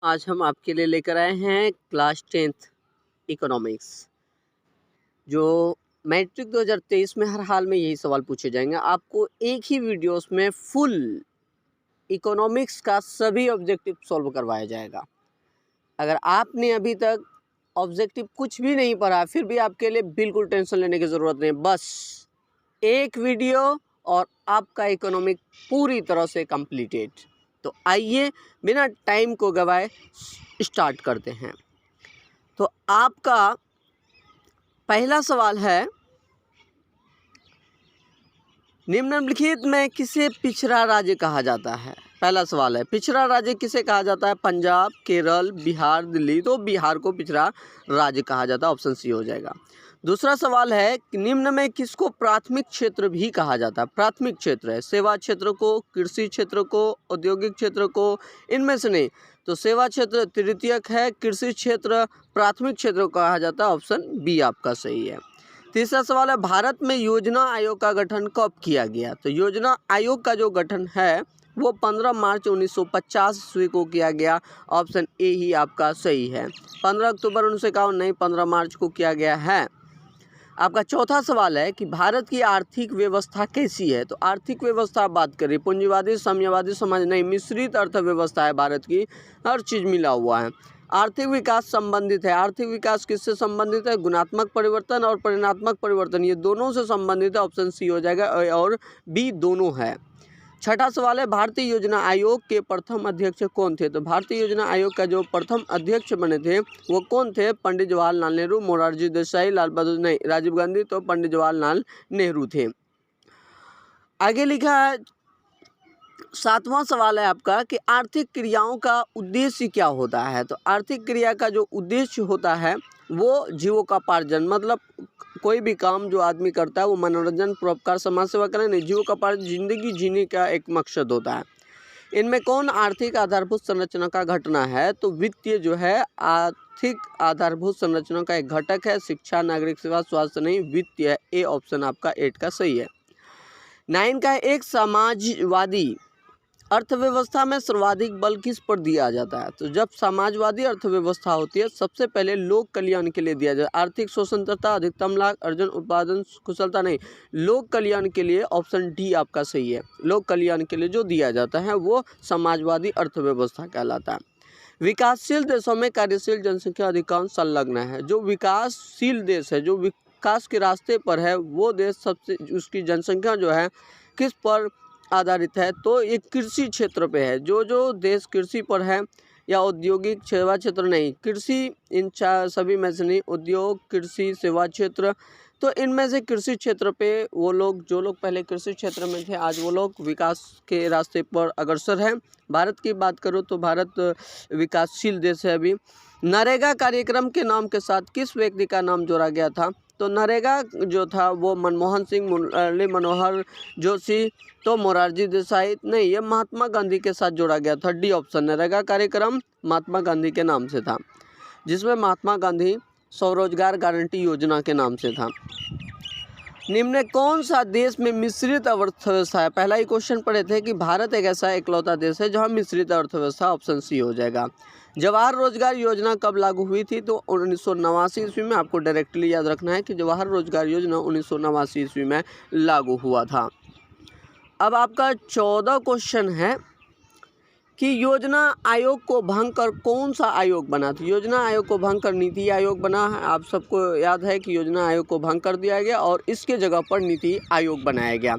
आज हम आपके लिए लेकर आए हैं क्लास 10th इकोनॉमिक्स। जो मैट्रिक 2023 में हर हाल में यही सवाल पूछे जाएंगे। आपको एक ही वीडियोस में फुल इकोनॉमिक्स का सभी ऑब्जेक्टिव सॉल्व करवाया जाएगा। अगर आपने अभी तक ऑब्जेक्टिव कुछ भी नहीं पढ़ा फिर भी आपके लिए बिल्कुल टेंशन लेने की ज़रूरत नहीं। बस एक वीडियो और आपका इकोनॉमिक पूरी तरह से कंप्लीटेड। तो आइए बिना टाइम को गवाए स्टार्ट करते हैं। तो आपका पहला सवाल है, निम्नलिखित में किसे पिछड़ा राज्य कहा जाता है। पहला सवाल है, पिछड़ा राज्य किसे कहा जाता है। पंजाब, केरल, बिहार, दिल्ली। तो बिहार को पिछड़ा राज्य कहा जाता है, ऑप्शन सी हो जाएगा। दूसरा सवाल है कि निम्न में किसको प्राथमिक क्षेत्र भी कहा जाता है। प्राथमिक क्षेत्र है सेवा क्षेत्र को, कृषि क्षेत्र को, औद्योगिक क्षेत्र को, इनमें से नहीं। तो सेवा क्षेत्र तृतीयक है, कृषि क्षेत्र प्राथमिक क्षेत्र को कहा जाता है, ऑप्शन बी आपका सही है। तीसरा सवाल है, भारत में योजना आयोग का गठन कब किया गया। तो योजना आयोग का जो गठन है वो 15 मार्च 1950 ईस्वी को किया गया, ऑप्शन ए ही आपका सही है। 15 अक्टूबर 1951 नहीं, 15 मार्च को किया गया है। आपका चौथा सवाल है कि भारत की आर्थिक व्यवस्था कैसी है। तो आर्थिक व्यवस्था बात करें, पूंजीवादी, साम्यवादी समाज नहीं, मिश्रित अर्थव्यवस्था है भारत की, हर चीज़ मिला हुआ है। आर्थिक विकास संबंधित है। आर्थिक विकास किससे संबंधित है। गुणात्मक परिवर्तन और परिमाणात्मक परिवर्तन, ये दोनों से संबंधित है, ऑप्शन सी हो जाएगा और बी दोनों है। छठा सवाल है, भारतीय योजना आयोग के प्रथम अध्यक्ष कौन थे। तो भारतीय योजना आयोग का जो प्रथम अध्यक्ष बने थे वो कौन थे। पंडित जवाहरलाल नेहरू, मोरारजी देसाई, लाल बहादुर नहीं, राजीव गांधी। तो पंडित जवाहरलाल नेहरू थे। आगे लिखा है, सातवां सवाल है आपका कि आर्थिक क्रियाओं का उद्देश्य क्या होता है। तो आर्थिक क्रिया का जो उद्देश्य होता है वो जीविकोपार्जन, मतलब कोई भी काम जो आदमी करता है वो मनोरंजन, परोपकार, समाज सेवा करना नहीं, जीविकोपार्जन जिंदगी जीने का एक मकसद होता है। इनमें कौन आर्थिक आधारभूत संरचना का घटना है। तो वित्तीय जो है आर्थिक आधारभूत संरचना का एक घटक है। शिक्षा, नागरिक सेवा, स्वास्थ्य नहीं, वित्तीय है। ए ऑप्शन आपका 8 का सही है। 9 का एक समाजवादी अर्थव्यवस्था में सर्वाधिक बल किस पर दिया जाता है। तो जब समाजवादी अर्थव्यवस्था होती है सबसे पहले लोक कल्याण के लिए दिया जाता है। आर्थिक स्वतंत्रता, अधिकतम लाभ, अर्जन, उत्पादन कुशलता नहीं, लोक कल्याण के लिए, ऑप्शन डी आपका सही है। लोक कल्याण के लिए जो दिया जाता है वो समाजवादी अर्थव्यवस्था कहलाता है। विकासशील देशों में कार्यशील जनसंख्या अधिकांश संलग्न है। जो विकासशील देश है, जो विकास के रास्ते पर है, वो देश सबसे उसकी जनसंख्या जो है किस पर आधारित है। तो ये कृषि क्षेत्र पे है। जो देश कृषि पर है या औद्योगिक सेवा क्षेत्र नहीं, कृषि, इन सभी में से नहीं, उद्योग, कृषि, सेवा क्षेत्र। तो इनमें से कृषि क्षेत्र पे वो लोग, जो लोग पहले कृषि क्षेत्र में थे आज वो लोग विकास के रास्ते पर अग्रसर हैं। भारत की बात करो तो भारत विकासशील देश है अभी। नरेगा कार्यक्रम के नाम के साथ किस व्यक्ति का नाम जोड़ा गया था। तो नरेगा जो था वो मनमोहन सिंह, मुरली मनोहर जोशी, तो मोरारजी देसाई नहीं, ये महात्मा गांधी के साथ जोड़ा गया था। डी ऑप्शन, नरेगा कार्यक्रम महात्मा गांधी के नाम से था, जिसमें महात्मा गांधी स्वरोजगार गारंटी योजना के नाम से था। निम्न कौन सा देश में मिश्रित अर्थव्यवस्था है। पहला ही क्वेश्चन पढ़े थे कि भारत एक ऐसा इकलौता देश है जहां मिश्रित अर्थव्यवस्था, ऑप्शन सी हो जाएगा। जवाहर रोजगार योजना कब लागू हुई थी। तो 1989 ईस्वी में। आपको डायरेक्टली याद रखना है कि जवाहर रोजगार योजना 1989 ईस्वी में लागू हुआ था। अब आपका 14 क्वेश्चन है कि योजना आयोग को भंग कर कौन सा आयोग बना। तो योजना आयोग को भंग कर नीति आयोग बना है। आप सबको याद है कि योजना आयोग को भंग कर दिया गया और इसके जगह पर नीति आयोग बनाया गया।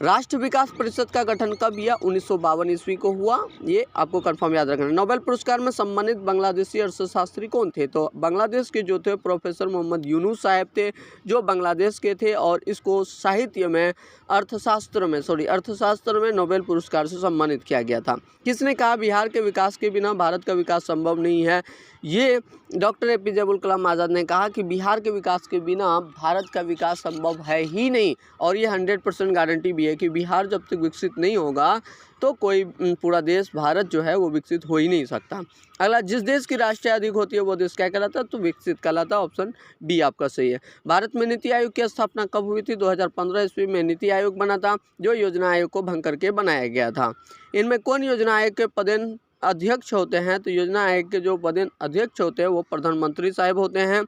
राष्ट्र विकास परिषद का गठन कब हुआ। 1952 ईस्वी को हुआ, ये आपको कंफर्म याद रखना। नोबेल पुरस्कार में सम्मानित बांग्लादेशी अर्थशास्त्री कौन थे। तो बांग्लादेश के जो थे प्रोफेसर मोहम्मद यूनुस साहब थे, जो बांग्लादेश के थे, और इसको साहित्य में, अर्थशास्त्र में नोबेल पुरस्कार से सम्मानित किया गया था। किसने कहा बिहार के विकास के बिना भारत का विकास संभव नहीं है। ये डॉक्टर APJ अब्दुल कलाम आज़ाद ने कहा कि बिहार के विकास के बिना भारत का विकास संभव है ही नहीं। और ये 100% गारंटी भी है कि बिहार जब तक विकसित नहीं होगा तो कोई पूरा देश, भारत जो है वो विकसित हो ही नहीं सकता। अगला, जिस देश की राष्ट्रीय अधिक होती है वो देश क्या कहलाता है। तो विकसित कहलाता है, ऑप्शन बी आपका सही है। भारत में नीति आयोग की स्थापना कब हुई थी। 2015 ईस्वी में नीति आयोग बना था, जो योजना आयोग को भंग करके बनाया गया था। इनमें कौन योजना आयोग के अध्यक्ष होते हैं, तो योजना आयोग के जो पदेन अध्यक्ष होते हैं वो प्रधानमंत्री साहब होते हैं,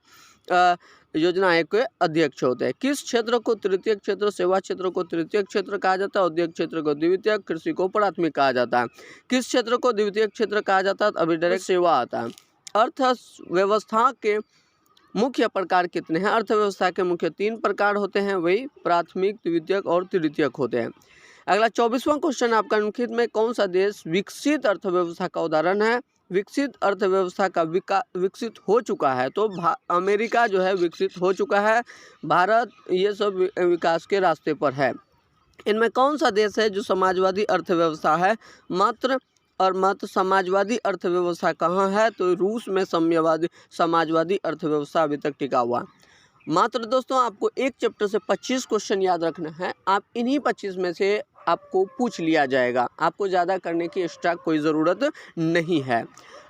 योजना आयोग के अध्यक्ष होते हैं। किस क्षेत्र को तृतीय क्षेत्र, सेवा क्षेत्र को तृतीय क्षेत्र कहा जाता है, उद्योग क्षेत्र को द्वितीय, कृषि को प्राथमिक कहा जाता है। किस क्षेत्र को द्वितीय क्षेत्र कहा जाता है, अभी डायरेक्ट सेवा आता है। अर्थव्यवस्था के मुख्य प्रकार कितने हैं? अर्थव्यवस्था के मुख्य 3 प्रकार होते हैं, वही प्राथमिक, द्वितीयक और तृतीयक होते हैं। अगला 24वां क्वेश्चन आपका, निम्नलिखित में कौन सा देश विकसित अर्थव्यवस्था का उदाहरण है? विकसित अर्थव्यवस्था का विकसित हो चुका है, तो अमेरिका जो है विकसित हो चुका है, भारत ये सब विकास के रास्ते पर है। इनमें कौन सा देश है जो समाजवादी अर्थव्यवस्था है? मात्र समाजवादी अर्थव्यवस्था कहाँ है? तो रूस में समाजवादी अर्थव्यवस्था अभी तक टिका हुआ। मात्र दोस्तों आपको एक चैप्टर से 25 क्वेश्चन याद रखना है, आप इन्हीं 25 में से आपको पूछ लिया जाएगा, आपको ज़्यादा करने की एक्स्ट्रा कोई ज़रूरत नहीं है।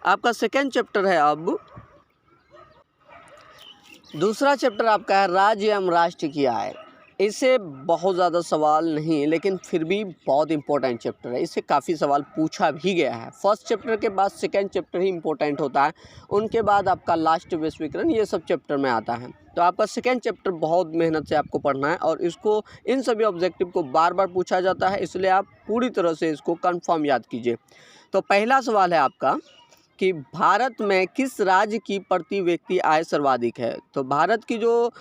आपका सेकेंड चैप्टर है, अब दूसरा चैप्टर आपका है राज्य एवं राष्ट्र की आय। इससे बहुत ज़्यादा सवाल नहीं, लेकिन फिर भी बहुत इंपॉर्टेंट चैप्टर है, इससे काफ़ी सवाल पूछा भी गया है। फर्स्ट चैप्टर के बाद सेकंड चैप्टर ही इंपॉर्टेंट होता है, उनके बाद आपका लास्ट वैश्वीकरण, ये सब चैप्टर में आता है। तो आपका सेकंड चैप्टर बहुत मेहनत से आपको पढ़ना है, और इसको इन सभी ऑब्जेक्टिव को बार बार पूछा जाता है, इसलिए आप पूरी तरह से इसको कन्फर्म याद कीजिए। तो पहला सवाल है आपका कि भारत में किस राज्य की प्रति व्यक्ति आय सर्वाधिक है? तो भारत की जो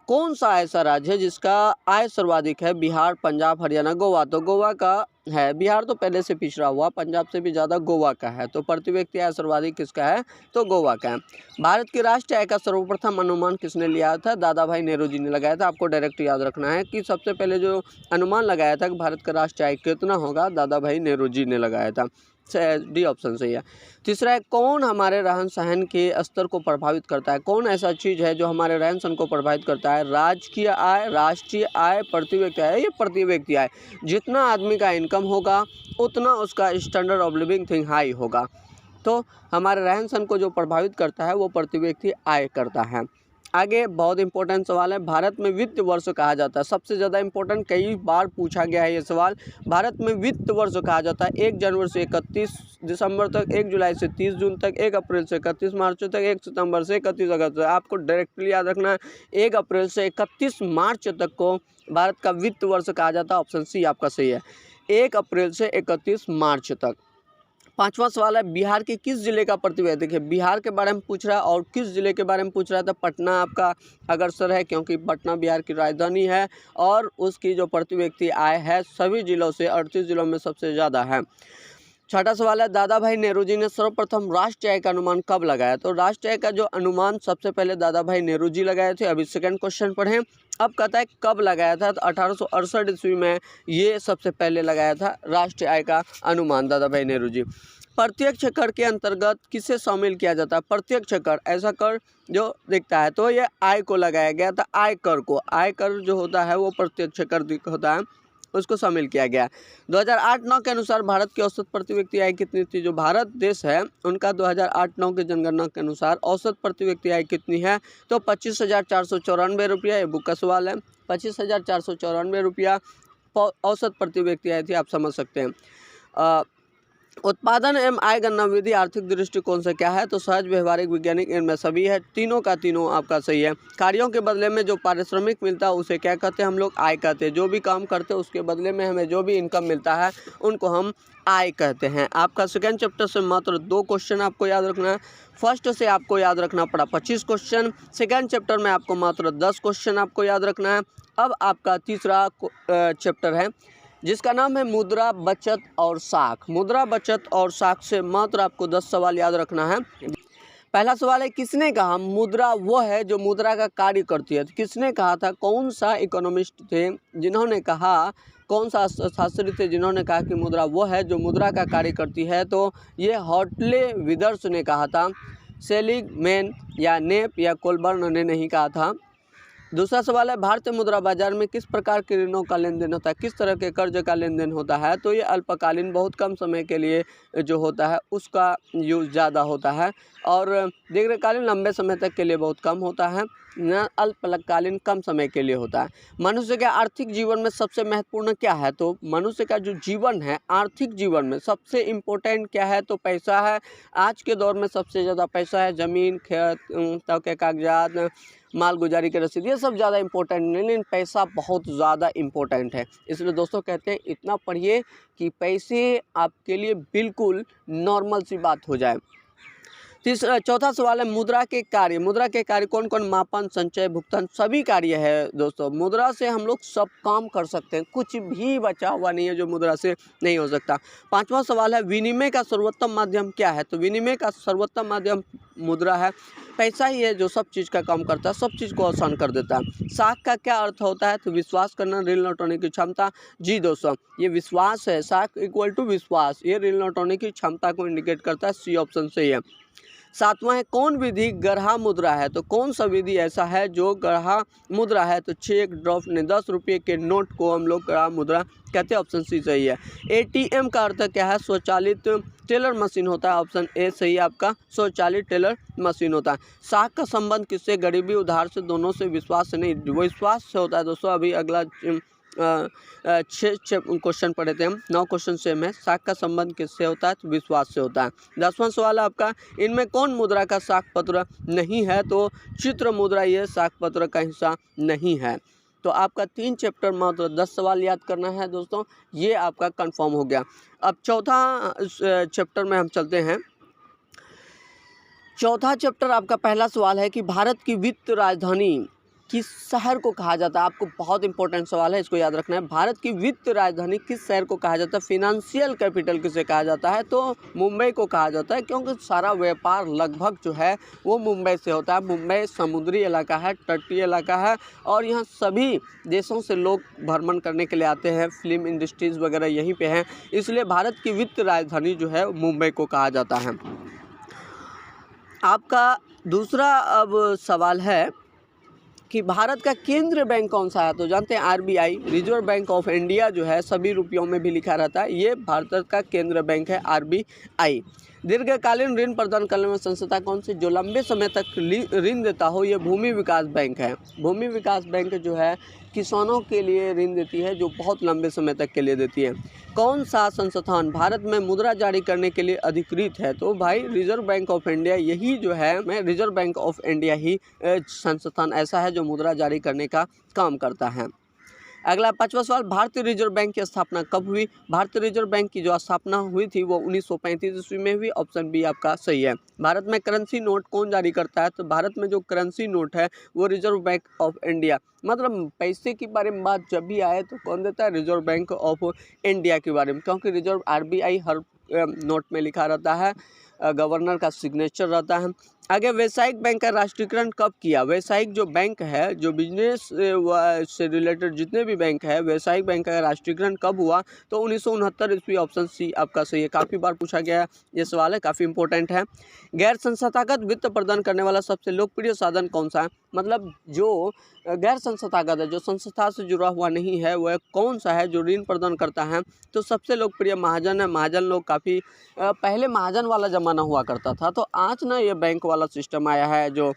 कौन सा ऐसा राज्य है जिसका आय सर्वाधिक है? बिहार, पंजाब, हरियाणा, गोवा। तो गोवा का है, बिहार तो पहले से पिछड़ा हुआ, पंजाब से भी ज़्यादा गोवा का है, तो प्रति व्यक्ति आय सर्वाधिक किसका है? तो गोवा का है। भारत की राष्ट्रीय आय का सर्वप्रथम अनुमान किसने लिया था? दादा भाई नेहरू जी ने लगाया था। आपको डायरेक्ट याद रखना है कि सबसे पहले जो अनुमान लगाया था कि भारत का राष्ट्रीय आय कितना होगा, दादा भाई नेहरू जी ने लगाया था। डी ऑप्शन सही है। तीसरा है, कौन हमारे रहन सहन के स्तर को प्रभावित करता है? कौन ऐसा चीज़ है जो हमारे रहन सहन को प्रभावित करता है? राजकीय आय, राष्ट्रीय आय, प्रति व्यक्ति आय। ये प्रति व्यक्ति आय, जितना आदमी का इनकम होगा उतना उसका standard of living thing high होगा। तो हमारे रहन सहन को जो प्रभावित करता है वो प्रति व्यक्ति आय करता है। आगे बहुत इंपॉर्टेंट सवाल है, भारत में वित्त वर्ष कहा जाता है। सबसे ज़्यादा इंपॉर्टेंट, कई बार पूछा गया है ये सवाल। भारत में वित्त वर्ष कहा जाता है 1 जनवरी से 31 दिसंबर तक, 1 जुलाई से 30 जून तक, 1 अप्रैल से 31 मार्च तक, 1 सितंबर से 31 अगस्त तक। आपको डायरेक्टली याद रखना है 1 अप्रैल से 31 मार्च तक को भारत का वित्त वर्ष कहा जाता है। ऑप्शन सी आपका सही है, 1 अप्रैल से 31 मार्च तक। 5वां सवाल है, बिहार के किस जिले का प्रति व्यक्ति? देखिए बिहार के बारे में पूछ रहा है और किस जिले के बारे में पूछ रहा है, तो पटना आपका अग्रसर है, क्योंकि पटना बिहार की राजधानी है और उसकी जो प्रति व्यक्ति आय है सभी जिलों से 38 जिलों में सबसे ज़्यादा है। 6वां सवाल है, दादा भाई नेहरू जी ने सर्वप्रथम राष्ट्रीय आय का अनुमान कब लगाया? तो राष्ट्रीय आय का जो अनुमान सबसे पहले दादा भाई नेहरू जी लगाए थे। अभी सेकंड क्वेश्चन पढ़ें। अब कहता है कब लगाया था, तो 1868 ईस्वी में ये सबसे पहले लगाया था राष्ट्रीय आय का अनुमान दादा भाई नेहरू जी। प्रत्यक्ष कर के अंतर्गत किसे शामिल किया जाता है? प्रत्यक्ष कर, ऐसा कर जो दिखता है, तो ये आय को लगाया गया था। आय कर को, आय कर जो होता है वो प्रत्यक्ष कर होता है, उसको शामिल किया गया। 2008-9 के अनुसार भारत की औसत प्रति व्यक्ति आय कितनी थी? जो भारत देश है उनका 2008-9 के जनगणना के अनुसार औसत प्रति व्यक्ति आय कितनी है? तो 25,494 रुपया। ये बुक का सवाल है, 25,494 रुपया औसत प्रति व्यक्ति आय थी, आप समझ सकते हैं। उत्पादन एवं आय गणना विधि आर्थिक दृष्टिकोण से क्या है? तो सहज, व्यवहारिक, वैज्ञानिक, इनमें सभी है। तीनों का तीनों आपका सही है। कार्यों के बदले में जो पारिश्रमिक मिलता है उसे क्या कहते हैं? हम लोग आय कहते हैं। जो भी काम करते हैं उसके बदले में हमें जो भी इनकम मिलता है उनको हम आय कहते हैं। आपका सेकेंड चैप्टर से मात्र 2 क्वेश्चन आपको याद रखना है। फर्स्ट से आपको याद रखना पड़ा 25 क्वेश्चन, सेकेंड चैप्टर में आपको मात्र 10 क्वेश्चन आपको याद रखना है। अब आपका तीसरा चैप्टर है जिसका नाम है मुद्रा, बचत और साख। मुद्रा, बचत और साख से मात्र आपको 10 सवाल याद रखना है। पहला सवाल है, किसने कहा मुद्रा वो है जो मुद्रा का कार्य करती है? तो किसने कहा था? कौन सा इकोनॉमिस्ट थे जिन्होंने कहा, कौन सा शास्त्री थे जिन्होंने कहा कि मुद्रा वो है जो मुद्रा का कार्य करती है? तो ये हॉटले विदर्स ने कहा था, सेलिगमैन या नेप या कोलबर्न ने नहीं कहा था। दूसरा सवाल है, भारतीय मुद्रा बाजार में किस प्रकार के ऋणों का लेन देन होता है, किस तरह के कर्ज का लेन देन होता है। तो ये अल्पकालीन, बहुत कम समय के लिए जो होता है उसका यूज़ ज़्यादा होता है, और दीर्घकालीन लंबे समय तक के लिए बहुत कम होता है, न अल्पकालीन कम समय के लिए होता है। मनुष्य के आर्थिक जीवन में सबसे महत्वपूर्ण क्या है, तो मनुष्य का जो जीवन है, आर्थिक जीवन में सबसे इम्पोर्टेंट क्या है, तो पैसा है। आज के दौर में सबसे ज़्यादा पैसा है, ज़मीन, खेत, तब के कागजात, माल गुजारी की रसीद, ये सब ज़्यादा इंपॉर्टेंट नहीं, लेकिन पैसा बहुत ज़्यादा इम्पोर्टेंट है। इसलिए दोस्तों कहते हैं इतना पढ़िए कि पैसे आपके लिए बिल्कुल नॉर्मल सी बात हो जाए। चौथा सवाल है, मुद्रा के कार्य। मुद्रा के कार्य कौन कौन, मापन, संचय, भुगतान, सभी कार्य है दोस्तों। मुद्रा से हम लोग सब काम कर सकते हैं, कुछ भी बचा हुआ नहीं है जो मुद्रा से नहीं हो सकता। पांचवा सवाल है, विनिमय का सर्वोत्तम माध्यम क्या है, तो विनिमय का सर्वोत्तम माध्यम मुद्रा है। पैसा ही है जो सब चीज़ का काम करता है, सब चीज़ को आसान कर देता है। साख का क्या अर्थ होता है, तो विश्वास करना, ऋण लौटाने की क्षमता। जी दोस्तों, ये विश्वास है, साख इक्वल टू विश्वास, ये ऋण लौटाने की क्षमता को इंडिकेट करता है। सी ऑप्शन सही है। सातवां है, कौन विधि गरहा मुद्रा है, तो कौन सा विधि ऐसा है जो गरहा मुद्रा है, तो चेक, ड्राफ्ट ने 10 रुपये के नोट को हम लोग गरहा मुद्रा कहते हैं। ऑप्शन सी सही है। एटीएम का अर्थ क्या है, स्वचालित टेलर मशीन होता है। ऑप्शन ए सही है आपका, स्वचालित टेलर मशीन होता है। साख का संबंध किससे, गरीबी उधार से, दोनों से, विश्वास से नहीं, विश्वास से होता है दोस्तों। अभी अगला 6 क्वेश्चन पढ़े थे हम, 9 क्वेश्चन सेम है। साख का संबंध किससे होता है, तो विश्वास से होता है। 10वां सवाल है आपका, इनमें कौन मुद्रा का साख पत्र नहीं है, तो चित्र मुद्रा ये साख पत्र का हिस्सा नहीं है। तो आपका 3 चैप्टर मात्र 10 सवाल याद करना है दोस्तों, ये आपका कंफर्म हो गया। अब चौथा चैप्टर में हम चलते हैं। चौथा चैप्टर आपका पहला सवाल है कि भारत की वित्त राजधानी किस शहर को कहा जाता है। आपको बहुत इंपॉर्टेंट सवाल है, इसको याद रखना है। भारत की वित्त राजधानी किस शहर को कहा जाता है, फिनेंशियल कैपिटल किसे कहा जाता है, तो मुंबई को कहा जाता है, क्योंकि सारा व्यापार लगभग जो है वो मुंबई से होता है। मुंबई समुद्री इलाका है, तटीय इलाका है, और यहाँ सभी देशों से लोग भ्रमण करने के लिए आते हैं, फिल्म इंडस्ट्रीज़ वगैरह यहीं पर हैं, इसलिए भारत की वित्त राजधानी जो है मुंबई को कहा जाता है। आपका दूसरा अब सवाल है कि भारत का केंद्रीय बैंक कौन सा है, तो जानते हैं RBI, reserve bank of India जो है सभी रुपयों में भी लिखा रहता है, ये भारत का केंद्रीय बैंक है आरबीआई। दीर्घकालीन ऋण प्रदान करने में संस्था कौन सी, जो लंबे समय तक ऋण देता हो, ये भूमि विकास बैंक है। भूमि विकास बैंक जो है किसानों के लिए ऋण देती है, जो बहुत लंबे समय तक के लिए देती है। कौन सा संस्थान भारत में मुद्रा जारी करने के लिए अधिकृत है, तो भाई रिजर्व बैंक ऑफ इंडिया, यही जो है मैं रिजर्व बैंक ऑफ इंडिया ही संस्थान ऐसा है जो मुद्रा जारी करने का काम करता है। अगला 5वां सवाल, भारतीय रिजर्व बैंक की स्थापना कब हुई। भारतीय रिजर्व बैंक की जो स्थापना हुई थी वो 1935 ईस्वी में हुई। ऑप्शन बी आपका सही है। भारत में करेंसी नोट कौन जारी करता है, तो भारत में जो करेंसी नोट है वो रिजर्व बैंक ऑफ इंडिया, मतलब पैसे के बारे में बात जब भी आए तो कौन देता है, रिजर्व बैंक ऑफ इंडिया के बारे में, क्योंकि रिजर्व आरबीआई हर नोट में लिखा रहता है, गवर्नर का सिग्नेचर रहता है। आगे, व्यावसायिक बैंक का राष्ट्रीयकरण कब किया। व्यावसायिक जो बैंक है, जो बिजनेस से रिलेटेड जितने भी बैंक है, व्यावसायिक बैंक का राष्ट्रीयकरण कब हुआ, तो 1969 ईस्वी। ऑप्शन सी आपका सही है, काफ़ी बार पूछा गया ये सवाल है, काफ़ी इंपॉर्टेंट है। गैर संस्थागत वित्त प्रदान करने वाला सबसे लोकप्रिय साधन कौन सा है, मतलब जो गैर संस्थागत है, जो संस्था से जुड़ा हुआ नहीं है, वह कौन सा है जो ऋण प्रदान करता है, तो सबसे लोकप्रिय महाजन है। महाजन लोग काफ़ी पहले महाजन वाला ज़माना हुआ करता था, तो आज ना ये बैंक वाला सिस्टम आया है जो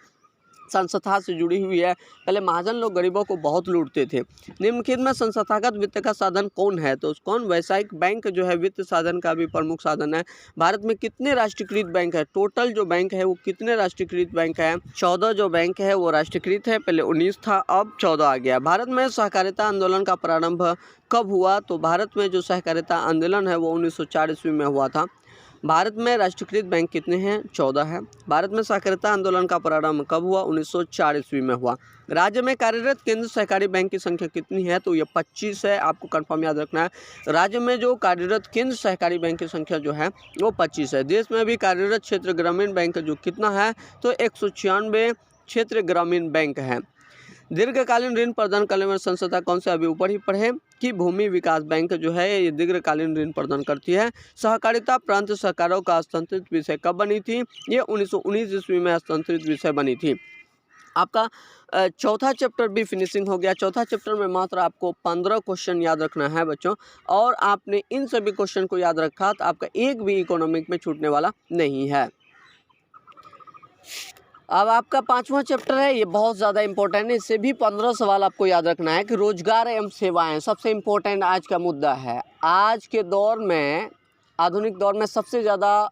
संस्था से जुड़ी हुई है। पहले महाजन लोग गरीबों को बहुत लूटते थे। निम्नलिखित में संस्थागत वित्त का साधन कौन है, तो कौन, व्यावसायिक बैंक जो है वित्त साधन का भी प्रमुख साधन है। भारत में कितने राष्ट्रीयकृत बैंक है, टोटल जो बैंक है वो कितने राष्ट्रीयकृत बैंक है, 14 जो बैंक है वो राष्ट्रीयकृत है, पहले 19 था, अब 14 आ गया। भारत में सहकारिता आंदोलन का प्रारंभ कब हुआ, तो भारत में जो सहकारिता आंदोलन है वो 1904 ईस्वी में हुआ था। भारत में राष्ट्रीयकृत बैंक कितने हैं, 14 है। भारत में सहकारिता आंदोलन का प्रारंभ कब हुआ, 1904 ईस्वी में हुआ। राज्य में कार्यरत केंद्र सहकारी बैंक की संख्या कितनी है, तो ये 25 है, आपको कंफर्म याद रखना है। राज्य में जो कार्यरत केंद्र सहकारी बैंक की संख्या जो है वो 25 है। देश में भी कार्यरत क्षेत्र ग्रामीण बैंक जो कितना है, तो 196 क्षेत्र ग्रामीण बैंक है। दीर्घकालीन ऋण प्रदान करने वाली संस्था कौन से, अभी ऊपर ही पढ़े कि भूमि विकास बैंक जो है ये दीर्घकालीन ऋण प्रदान करती है। सहकारिता प्रांत सहकारों का हस्तांतरित विषय कब बनी थी, ये 1919 ईस्वी में हस्तांतरित विषय बनी थी। आपका चौथा चैप्टर भी फिनिशिंग हो गया। चौथा चैप्टर में मात्र आपको 15 क्वेश्चन याद रखना है बच्चों, और आपने इन सभी क्वेश्चन को याद रखा तो आपका एक भी इकोनॉमिक में छूटने वाला नहीं है। अब आपका 5वां चैप्टर है, ये बहुत ज़्यादा इंपॉर्टेंट है, इससे भी 15 सवाल आपको याद रखना है कि रोजगार एवं सेवाएं सबसे इम्पोर्टेंट आज का मुद्दा है। आज के दौर में, आधुनिक दौर में सबसे ज़्यादा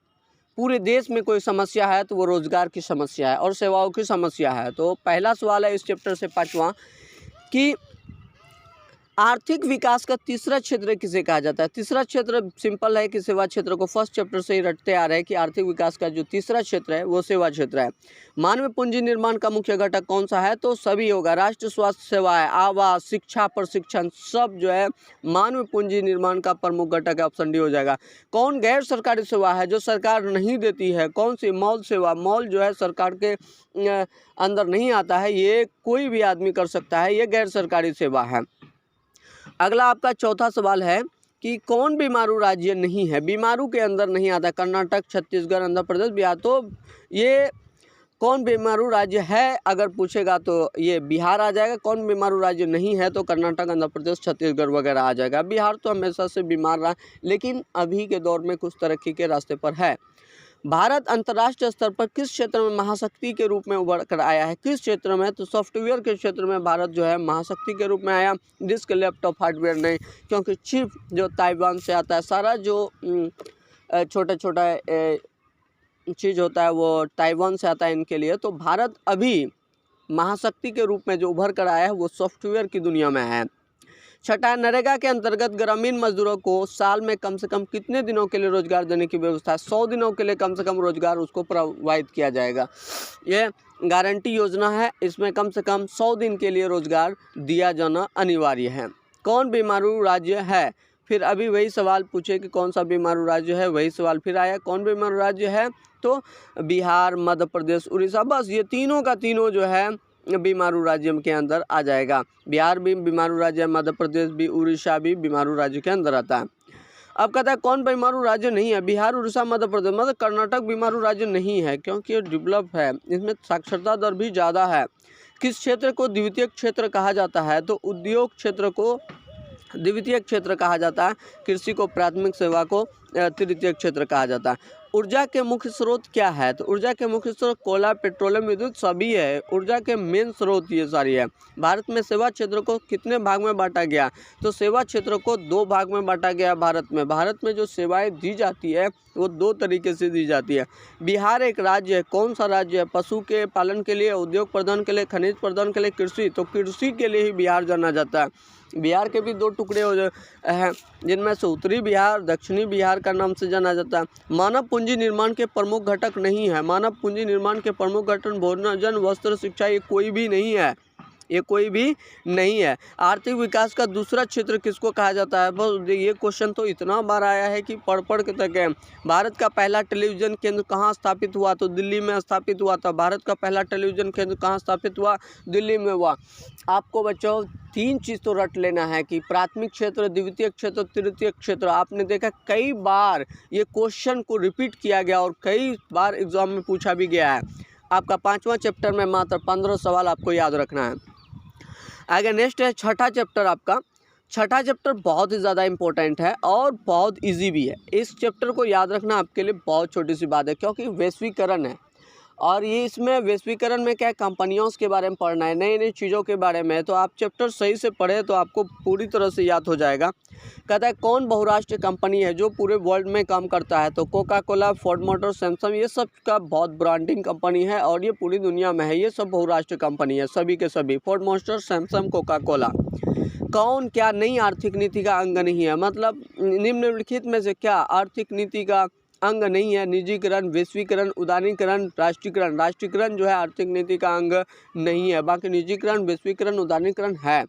पूरे देश में कोई समस्या है तो वो रोजगार की समस्या है और सेवाओं की समस्या है। तो पहला सवाल है इस चैप्टर से 5वां कि आर्थिक विकास का तीसरा क्षेत्र किसे कहा जाता है। तीसरा क्षेत्र सिंपल है कि सेवा क्षेत्र को फर्स्ट चैप्टर से ही रटते आ रहे हैं कि आर्थिक विकास का जो तीसरा क्षेत्र है वो सेवा क्षेत्र है। मानव पूंजी निर्माण का मुख्य घटक कौन सा है, तो सभी होगा। राष्ट्र स्वास्थ्य सेवाएं, आवास, शिक्षा, प्रशिक्षण, सब जो है मानव पूंजी निर्माण का प्रमुख घटक है, ऑप्शन डी हो जाएगा। कौन गैर सरकारी सेवा है जो सरकार नहीं देती है, कौन सी मॉल सेवा, मॉल जो है सरकार के अंदर नहीं आता है, ये कोई भी आदमी कर सकता है, ये गैर सरकारी सेवा है। अगला आपका चौथा सवाल है कि कौन बीमारू राज्य नहीं है, बीमारू के अंदर नहीं आता, कर्नाटक, छत्तीसगढ़, आंध्र प्रदेश, बिहार। तो ये कौन बीमारू राज्य है अगर पूछेगा तो ये बिहार आ जाएगा। कौन बीमारू राज्य नहीं है तो कर्नाटक, आंध्र प्रदेश, छत्तीसगढ़ वगैरह आ जाएगा। बिहार तो हमेशा से बीमार रहा, लेकिन अभी के दौर में कुछ तरक्की के रास्ते पर है। भारत अंतर्राष्ट्रीय स्तर पर किस क्षेत्र में महाशक्ति के रूप में उभर कर आया है, किस क्षेत्र में, तो सॉफ्टवेयर के क्षेत्र में भारत जो है महाशक्ति के रूप में आया। डिस्क, लैपटॉप, हार्डवेयर नहीं, क्योंकि चिप जो ताइवान से आता है, सारा जो छोटा छोटा चीज़ होता है वो ताइवान से आता है इनके लिए। तो भारत अभी महाशक्ति के रूप में जो उभर कर आया है वो सॉफ्टवेयर की दुनिया में है। छठा, नरेगा के अंतर्गत ग्रामीण मजदूरों को साल में कम से कम कितने दिनों के लिए रोजगार देने की व्यवस्था है। 100 दिनों के लिए कम से कम रोजगार उसको प्रोवाइड किया जाएगा। ये गारंटी योजना है, इसमें कम से कम 100 दिन के लिए रोजगार दिया जाना अनिवार्य है। कौन बीमारू राज्य है, फिर अभी वही सवाल पूछे कि कौन सा बीमारू राज्य है, वही सवाल फिर आया। कौन बीमारू राज्य है, तो बिहार, मध्य प्रदेश, उड़ीसा, बस ये तीनों का तीनों जो है बीमारू राज्य के अंदर आ जाएगा। बिहार भी बीमारू राज्य है, मध्य प्रदेश भी, उड़ीसा भी बीमारू राज्य के अंदर आता है। अब कहता है कौन बीमारू राज्य नहीं है, बिहार, उड़ीसा, मध्य प्रदेश, मतलब कर्नाटक बीमारू राज्य नहीं है क्योंकि ये डेवलप है, इसमें साक्षरता दर भी ज़्यादा है। किस क्षेत्र को द्वितीयक क्षेत्र कहा जाता है, तो उद्योग क्षेत्र को द्वितीयक क्षेत्र कहा जाता है, कृषि को प्राथमिक, सेवा को तृतीयक क्षेत्र कहा जाता है। ऊर्जा के मुख्य स्रोत क्या है, तो ऊर्जा के मुख्य स्रोत कोयला, पेट्रोलियम, विद्युत सभी है। ऊर्जा के मेन स्रोत ये सारी है। भारत में सेवा क्षेत्र को कितने भाग में बांटा गया, तो सेवा क्षेत्र को 2 भाग में बांटा गया भारत में। भारत में जो सेवाएं दी जाती है वो 2 तरीके से दी जाती है। बिहार एक राज्य है, कौन सा राज्य है, पशु के पालन के लिए, उद्योग प्रदान के लिए, खनिज प्रदान के लिए, कृषि, तो कृषि के लिए ही बिहार जाना जाता है। बिहार के भी 2 टुकड़े हैं जिनमें से उत्तरी बिहार, दक्षिणी बिहार का नाम से जाना जाता है। मानव पूंजी निर्माण के प्रमुख घटक नहीं है, मानव पूंजी निर्माण के प्रमुख घटक भोजन, वस्त्र, शिक्षा, ये कोई भी नहीं है, ये कोई भी नहीं है। आर्थिक विकास का दूसरा क्षेत्र किसको कहा जाता है, बस ये क्वेश्चन तो इतना बार आया है कि पढ़ के तक है। भारत का पहला टेलीविज़न केंद्र कहाँ स्थापित हुआ, तो दिल्ली में स्थापित हुआ था। भारत का पहला टेलीविज़न केंद्र कहाँ स्थापित हुआ, दिल्ली में हुआ। आपको बच्चों 3 चीज़ तो रट लेना है कि प्राथमिक क्षेत्र, द्वितीयक क्षेत्र, तृतीयक क्षेत्र। आपने देखा कई बार ये क्वेश्चन को रिपीट किया गया और कई बार एग्जाम में पूछा भी गया है। आपका 5वां चैप्टर में मात्र 15 सवाल आपको याद रखना है। आगे नेक्स्ट है छठा चैप्टर। आपका छठा चैप्टर बहुत ही ज़्यादा इंपॉर्टेंट है और बहुत इजी भी है। इस चैप्टर को याद रखना आपके लिए बहुत छोटी सी बात है क्योंकि वैश्वीकरण है और ये इसमें वैश्वीकरण में क्या कंपनियों के बारे में पढ़ना है, नई नई चीज़ों के बारे में। तो आप चैप्टर सही से पढ़े तो आपको पूरी तरह से याद हो जाएगा। कहता है कौन बहुराष्ट्रीय कंपनी है जो पूरे वर्ल्ड में काम करता है, तो Coca Cola, Ford Motor, Samsung, ये सब का बहुत ब्रांडिंग कंपनी है और ये पूरी दुनिया में है। ये सब बहुराष्ट्रीय कंपनी है, सभी के सभी, Ford Motor, Samsung, Coca Cola. कौन क्या नई आर्थिक नीति का अंग नहीं है, मतलब निम्नलिखित में से क्या आर्थिक नीति का अंग नहीं है। निजीकरण, वैश्वीकरण, उदारीकरण, राष्ट्रीयकरण। राष्ट्रीयकरण जो है आर्थिक नीति का अंग नहीं है, बाकी निजीकरण, वैश्वीकरण, उदारीकरण है,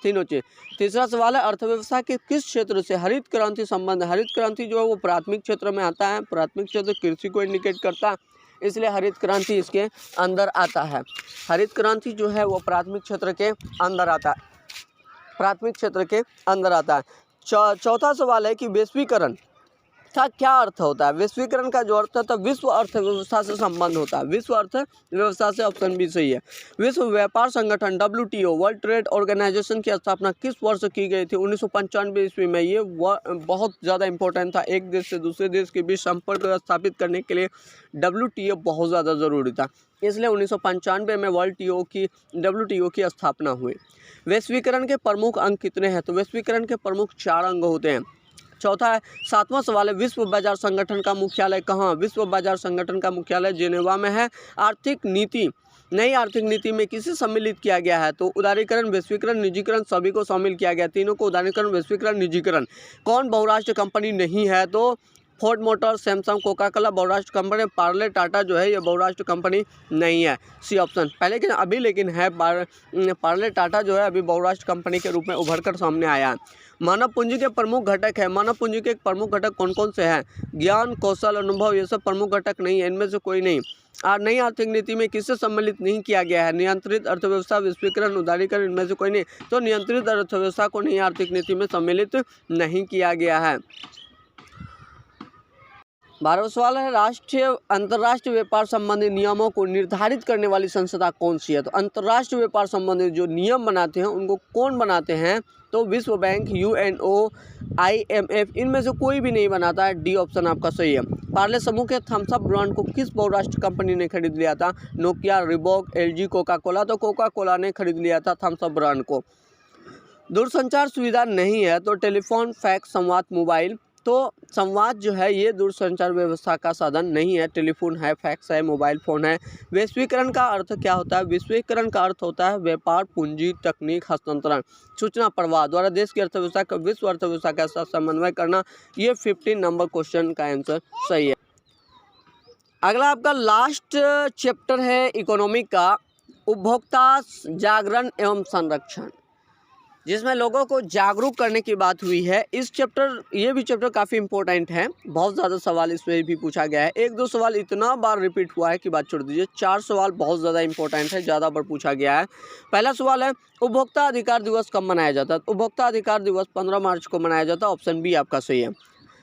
तीनों चीज। तीसरा सवाल है अर्थव्यवस्था के किस क्षेत्र से हरित क्रांति संबंध है। हरित क्रांति जो है वो प्राथमिक क्षेत्र में आता है, प्राथमिक क्षेत्र कृषि को इंडिकेट करता है, इसलिए हरित क्रांति इसके अंदर आता है। हरित क्रांति जो है वो प्राथमिक क्षेत्र के अंदर आता है, प्राथमिक क्षेत्र के अंदर आता है। चौथा सवाल है कि वैश्वीकरण का क्या अर्थ होता है? वैश्वीकरण का जो अर्थ होता है विश्व अर्थव्यवस्था से संबंध होता है। विश्व अर्थव्यवस्था से ऑप्शन बी सही है। विश्व व्यापार संगठन WTO वर्ल्ड ट्रेड ऑर्गेनाइजेशन की स्थापना किस वर्ष की गई थी? 1995 ईस्वी में। ये बहुत ज़्यादा इंपॉर्टेंट था। एक देश से दूसरे देश के बीच संपर्क स्थापित करने के लिए WTO बहुत ज़्यादा ज़रूरी था, इसलिए 1995 में WTO की स्थापना हुई। वैश्वीकरण के प्रमुख अंग कितने हैं? तो वैश्वीकरण के प्रमुख 4 अंग होते हैं। चौथा है, 7वां सवाल है, विश्व बाजार संगठन का मुख्यालय कहाँ? विश्व बाजार संगठन का मुख्यालय जेनेवा में है। आर्थिक नीति, नई आर्थिक नीति में किसे सम्मिलित किया गया है? तो उदारीकरण, वैश्वीकरण, निजीकरण सभी को शामिल किया गया। तीनों को, उदारीकरण, वैश्वीकरण, निजीकरण। कौन बहुराष्ट्रीय कंपनी नहीं है? तो Ford Motor, Samsung, Coca Cola बहुराष्ट्र कंपनी। पार्ले टाटा जो है ये बहुराष्ट्र कंपनी नहीं है। C option. पहले लेकिन अभी लेकिन है पार्ले टाटा जो है अभी बहुराष्ट्र कंपनी के रूप में उभर कर सामने आया है। मानव पूंजी के प्रमुख घटक है। मानव पूंजी के प्रमुख घटक कौन कौन से हैं? ज्ञान, कौशल, अनुभव, ये सब प्रमुख घटक नहीं है, इनमें से कोई नहीं। नई आर्थिक नीति में किसे सम्मिलित नहीं किया गया है? नियंत्रित अर्थव्यवस्था, वैश्वीकरण, उदारीकरण, इनमें से कोई नहीं। तो नियंत्रित अर्थव्यवस्था को नई आर्थिक नीति में सम्मिलित नहीं किया गया है। 12वां सवाल है, अंतर्राष्ट्रीय व्यापार संबंधी नियमों को निर्धारित करने वाली संस्था कौन सी है? तो अंतर्राष्ट्रीय व्यापार संबंधी जो नियम बनाते हैं उनको कौन बनाते हैं? तो विश्व बैंक, UNO, IMF, इनमें से कोई भी नहीं बनाता है। डी ऑप्शन आपका सही है। पार्ले समूह के थम्स अप ब्रांड को किस बहुराष्ट्रीय कंपनी ने खरीद लिया था? Nokia, Reebok, LG, Coca Cola. तो कोका कोला ने खरीद लिया था थम्स अप ब्रांड को। दूरसंचार सुविधा नहीं है, तो टेलीफोन, फैक्स, संवाद, मोबाइल। तो संवाद जो है ये दूरसंचार व्यवस्था का साधन नहीं है। टेलीफोन है, फैक्स है, मोबाइल फ़ोन है। वैश्वीकरण का अर्थ क्या होता है? वैश्वीकरण का अर्थ होता है व्यापार, पूंजी, तकनीक, हस्तांतरण, सूचना प्रवाह द्वारा देश की अर्थव्यवस्था का विश्व अर्थव्यवस्था के साथ समन्वय करना। ये 15 नंबर क्वेश्चन का आंसर सही है। अगला आपका लास्ट चैप्टर है इकोनॉमिक का, उपभोक्ता जागरण एवं संरक्षण, जिसमें लोगों को जागरूक करने की बात हुई है। ये भी चैप्टर काफ़ी इंपॉर्टेंट है। बहुत ज़्यादा सवाल इसमें भी पूछा गया है। 1-2 सवाल इतना बार रिपीट हुआ है कि बात छोड़ दीजिए। 4 सवाल बहुत ज़्यादा इंपॉर्टेंट है, ज़्यादा बार पूछा गया है। पहला सवाल है, उपभोक्ता अधिकार दिवस कब मनाया जाता है? उपभोक्ता अधिकार दिवस 15 मार्च को मनाया जाता है। ऑप्शन बी आपका सही है।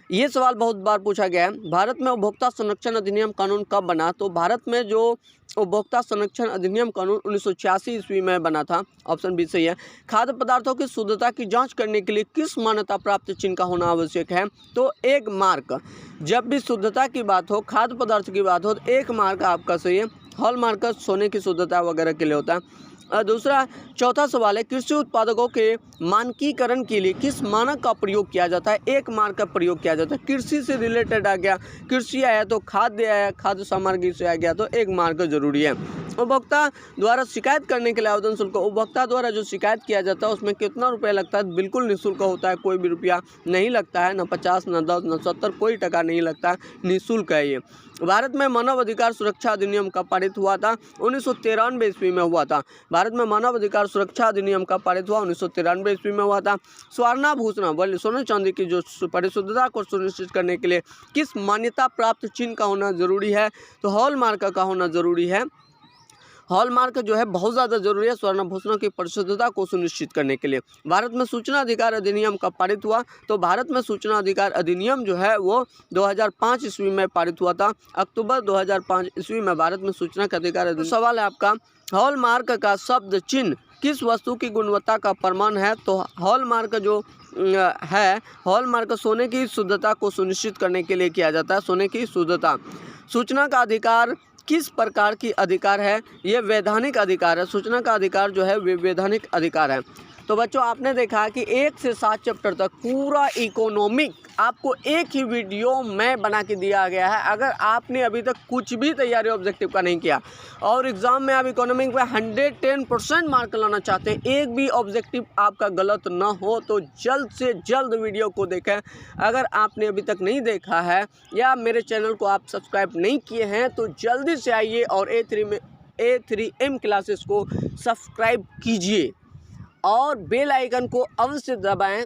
ये सवाल बहुत बार पूछा गया है। भारत में उपभोक्ता संरक्षण अधिनियम कानून कब बना? तो भारत में जो उपभोक्ता संरक्षण अधिनियम कानून 1986 ईस्वी में बना था। ऑप्शन बी सही है। खाद्य पदार्थों की शुद्धता की जांच करने के लिए किस मान्यता प्राप्त चिन्ह का होना आवश्यक है? तो एक मार्क। जब भी शुद्धता की बात हो, खाद्य पदार्थ की बात हो, तो एक मार्क आपका सही है। हॉलमार्क सोने की शुद्धता वगैरह के लिए होता है। चौथा सवाल है, कृषि उत्पादकों के मानकीकरण के लिए किस मानक का प्रयोग किया जाता है? एक मानक का प्रयोग किया जाता है। कृषि से रिलेटेड आ गया, कृषि आया तो खाद्य आया, खाद्य सामग्री से आ गया तो एक मानक जरूरी है। उपभोक्ता द्वारा शिकायत करने के लिए आवेदन शुल्क, उपभोक्ता द्वारा जो शिकायत किया जाता है उसमें कितना रुपया लगता है? बिल्कुल निःशुल्क होता है, कोई भी रुपया नहीं लगता है, न 50, न 10, न 70, कोई टका नहीं लगता है, निःशुल्क है ये। भारत में मानव अधिकार सुरक्षा अधिनियम कब पारित हुआ था? 1993 ईस्वी में हुआ था। भारत में मानव अधिकार सुरक्षा अधिनियम कब पारित हुआ? 1993 ईस्वी में हुआ था। स्वर्णाभूषण बल्कि सोने चांदी की जो परिशुद्धता को सुनिश्चित करने के लिए किस मान्यता प्राप्त चिन्ह का होना जरूरी है? तो हॉलमार्क का होना जरूरी है। हॉलमार्क जो है बहुत ज़्यादा जरूरी है स्वर्णाभूषणों की परिशुद्धता को सुनिश्चित करने के लिए। भारत में सूचना अधिकार अधिनियम कब पारित हुआ? तो भारत में सूचना अधिकार अधिनियम जो है वो 2005 ईस्वी में पारित हुआ था। अक्टूबर 2005 ईस्वी में भारत में सूचना का अधिकार अधिनियम। सवाल है आपका, हॉलमार्क का शब्द चिन्ह किस वस्तु की गुणवत्ता का प्रमाण है? तो हॉलमार्क जो है, हॉलमार्क सोने की शुद्धता को सुनिश्चित करने के लिए किया जाता है। सोने की शुद्धता। सूचना का अधिकार किस प्रकार की अधिकार है? ये वैधानिक अधिकार है। सूचना का अधिकार जो है वे वैधानिक अधिकार है। तो बच्चों आपने देखा कि 1 से 7 चैप्टर तक पूरा इकोनॉमिक आपको एक ही वीडियो में बना के दिया गया है। अगर आपने अभी तक कुछ भी तैयारी ऑब्जेक्टिव का नहीं किया और एग्ज़ाम में आप इकोनॉमिक में 110% मार्क लाना चाहते हैं, एक भी ऑब्जेक्टिव आपका गलत ना हो, तो जल्द से जल्द वीडियो को देखें। अगर आपने अभी तक नहीं देखा है या मेरे चैनल को आप सब्सक्राइब नहीं किए हैं तो जल्दी से आइए और A3M क्लासेस को सब्सक्राइब कीजिए और बेल आइकन को अवश्य दबाएं